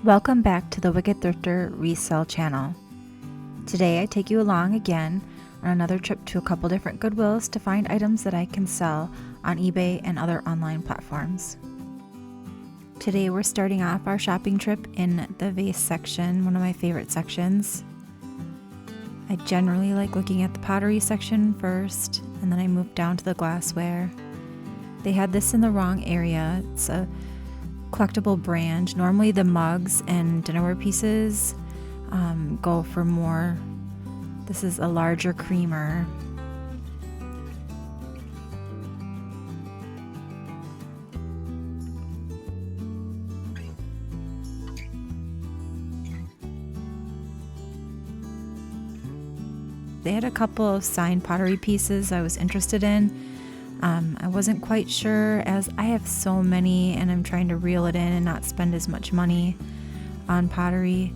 Welcome back to the Wicked Thrifter Resell channel. Today I take you along again on another trip to a couple different Goodwills to find items that I can sell on eBay and other online platforms. Today we're starting off our shopping trip in the vase section, one of my favorite sections. I generally like looking at the pottery section first, and then I move down to the glassware. They had this in the wrong area. It's a collectible brand. Normally the mugs and dinnerware pieces go for more. This is a larger creamer. They had a couple of signed pottery pieces I was interested in. I wasn't quite sure, as I have so many and I'm trying to reel it in and not spend as much money on pottery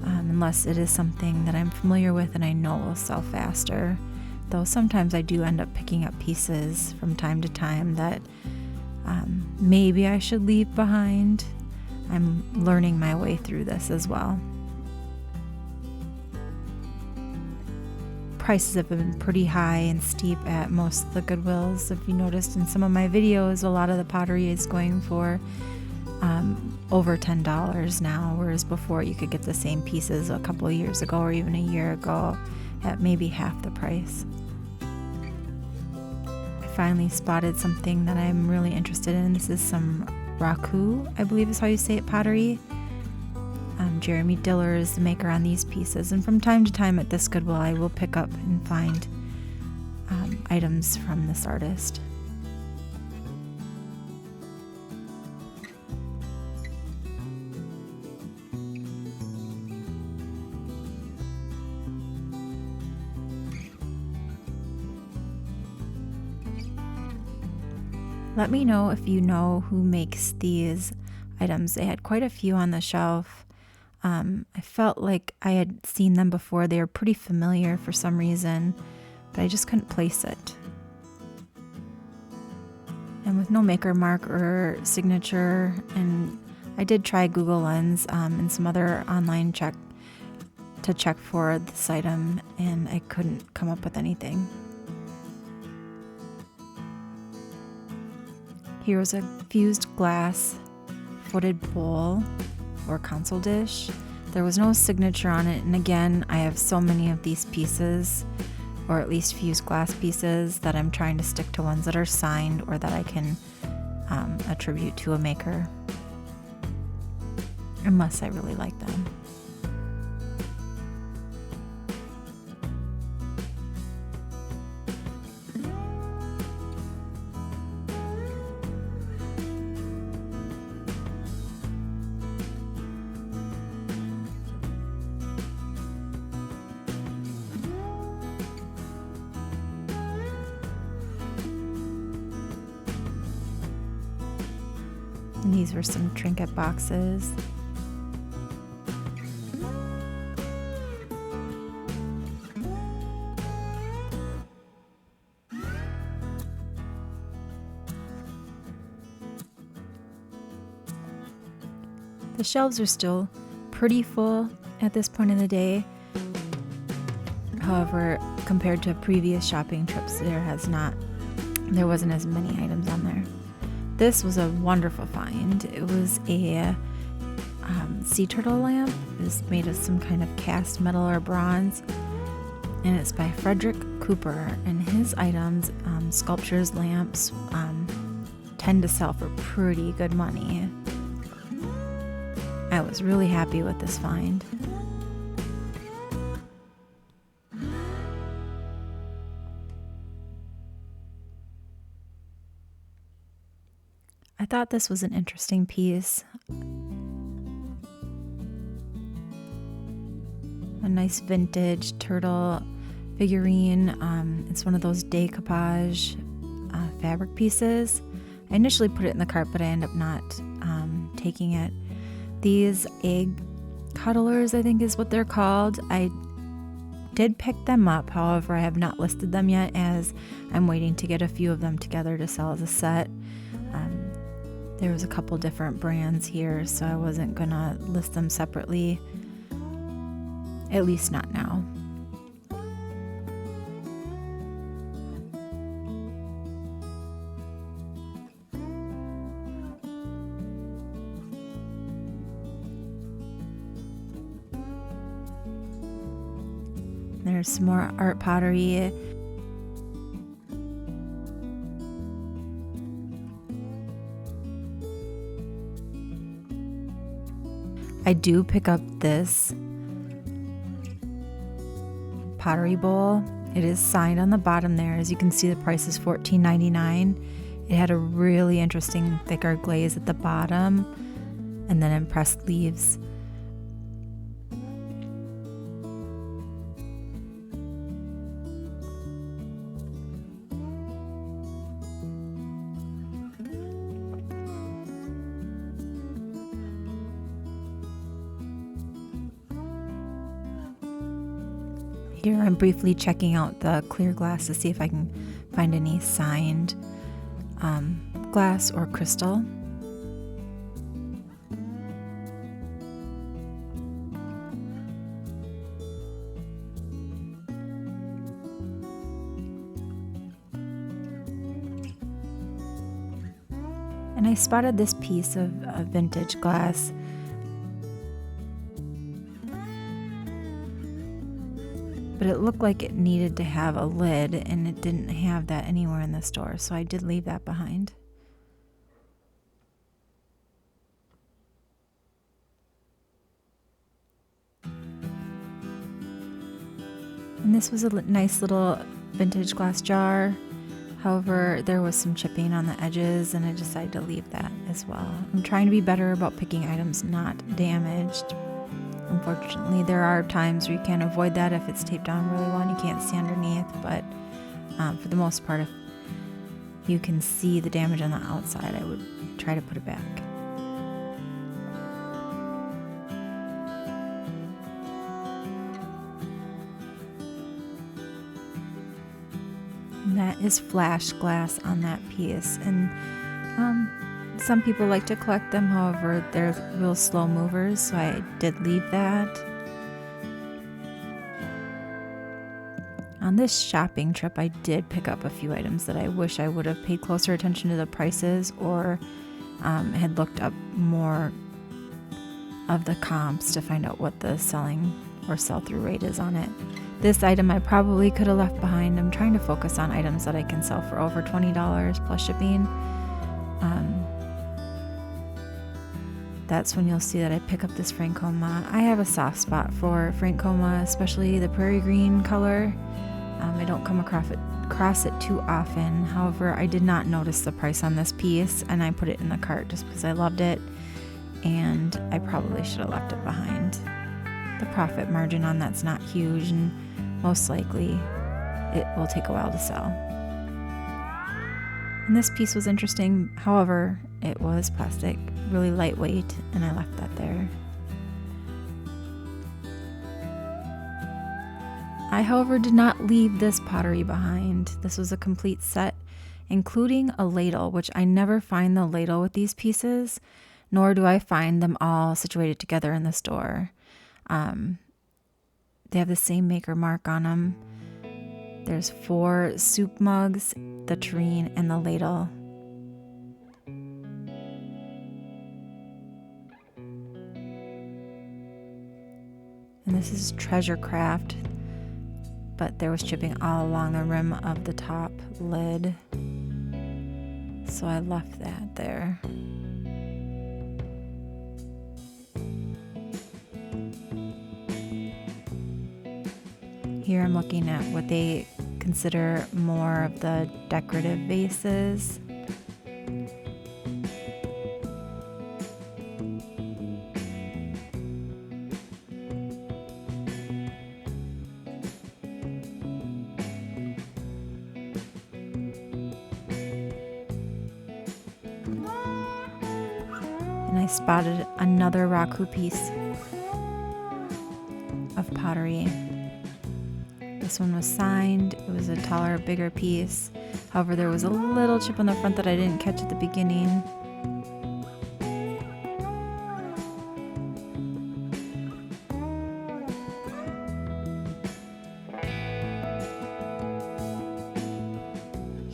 unless it is something that I'm familiar with and I know will sell faster. Though sometimes I do end up picking up pieces from time to time that maybe I should leave behind. I'm learning my way through this as well. Prices have been pretty high and steep at most of the Goodwills. If you noticed in some of my videos, a lot of the pottery is going for over $10 now, whereas before you could get the same pieces a couple of years ago or even a year ago at maybe half the price. I finally spotted something that I'm really interested in. This is some raku, I believe is how you say it, pottery. Jeremy Diller is the maker on these pieces, and from time to time at this Goodwill I will pick up and find items from this artist. Let me know if you know who makes these items. They had quite a few on the shelf. I felt like I had seen them before. They were pretty familiar for some reason, but I just couldn't place it. And with no maker mark or signature, and I did try Google Lens and some other online check for this item, and I couldn't come up with anything. Here was a fused glass footed bowl or console dish. There was no signature on it, and again, I have so many of these pieces, or at least fused glass pieces, that I'm trying to stick to ones that are signed or that I can attribute to a maker, unless I really like them. And these were some trinket boxes. The shelves are still pretty full at this point in the day. However, compared to previous shopping trips, there wasn't as many items on there. This was a wonderful find. It was a sea turtle lamp. It was made of some kind of cast metal or bronze, and it's by Frederick Cooper. And his items, sculptures, lamps, tend to sell for pretty good money. I was really happy with this find. I thought this was an interesting piece. A nice vintage turtle figurine. It's one of those decoupage fabric pieces. I initially put it in the cart, but I ended up not taking it. These egg cuddlers, I think is what they're called. I did pick them up, however, I have not listed them yet, as I'm waiting to get a few of them together to sell as a set. There was a couple different brands here, so I wasn't gonna list them separately, at least not now. There's some more art pottery. I do pick up this pottery bowl. It is signed on the bottom there. As you can see, the price is $14.99. It had a really interesting thicker glaze at the bottom and then impressed leaves. Here I'm briefly checking out the clear glass to see if I can find any signed glass or crystal. And I spotted this piece of vintage glass. But it looked like it needed to have a lid, and it didn't have that anywhere in the store, so I did leave that behind. And this was a nice little vintage glass jar. However, there was some chipping on the edges, and I decided to leave that as well. I'm trying to be better about picking items not damaged. Unfortunately, there are times where you can't avoid that if it's taped down really well and you can't see underneath, but for the most part, if you can see the damage on the outside, I would try to put it back. And that is flash glass on that piece, and some people like to collect them. However, they're real slow movers, so I did leave that. On this shopping trip, I did pick up a few items that I wish I would have paid closer attention to the prices, or had looked up more of the comps to find out what the selling or sell-through rate is on it. This item I probably could have left behind. I'm trying to focus on items that I can sell for over $20 plus shipping. That's when you'll see that I pick up this Francoma. I have a soft spot for Francoma, especially the prairie green color. I don't come across it too often. However, I did not notice the price on this piece, and I put it in the cart just because I loved it, and I probably should have left it behind. The profit margin on that's not huge, and most likely it will take a while to sell. And this piece was interesting. However, it was plastic, really lightweight, and I left that there. I, however, did not leave this pottery behind. This was a complete set, including a ladle, which I never find the ladle with these pieces, nor do I find them all situated together in the store. They have the same maker mark on them. There's 4 soup mugs, the tureen, and the ladle. And this is Treasure Craft, but there was chipping all along the rim of the top lid, so I left that there. Here I'm looking at what they consider more of the decorative vases. And I spotted another raku piece of pottery. This one was signed. It was a taller, bigger piece. However, there was a little chip on the front that I didn't catch at the beginning.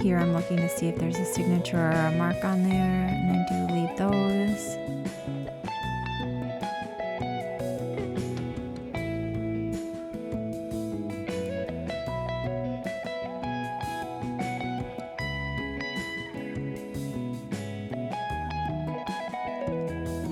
Here I'm looking to see if there's a signature or a mark on there, and I do leave those.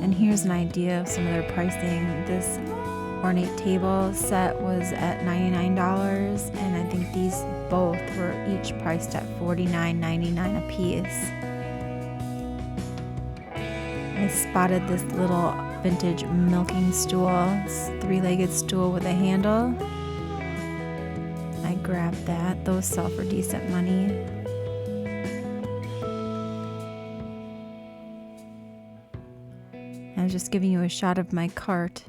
And here's an idea of some of their pricing. This ornate table set was at $99, and I think these both were each priced at $49.99 a piece. I spotted this little vintage milking stool, this three-legged stool with a handle. I grabbed that. Those sell for decent money. I was just giving you a shot of my cart.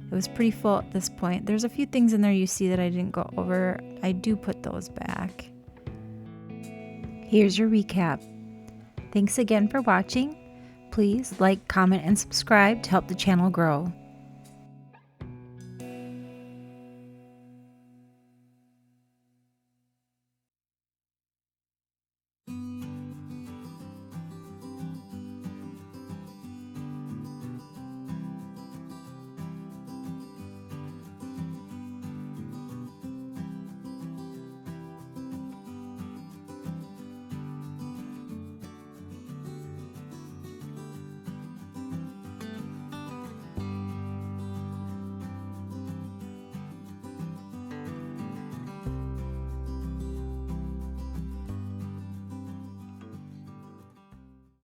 It was pretty full at this point. There's a few things in there you see that I didn't go over. I do put those back. Here's your recap. Thanks again for watching. Please like, comment, and subscribe to help the channel grow.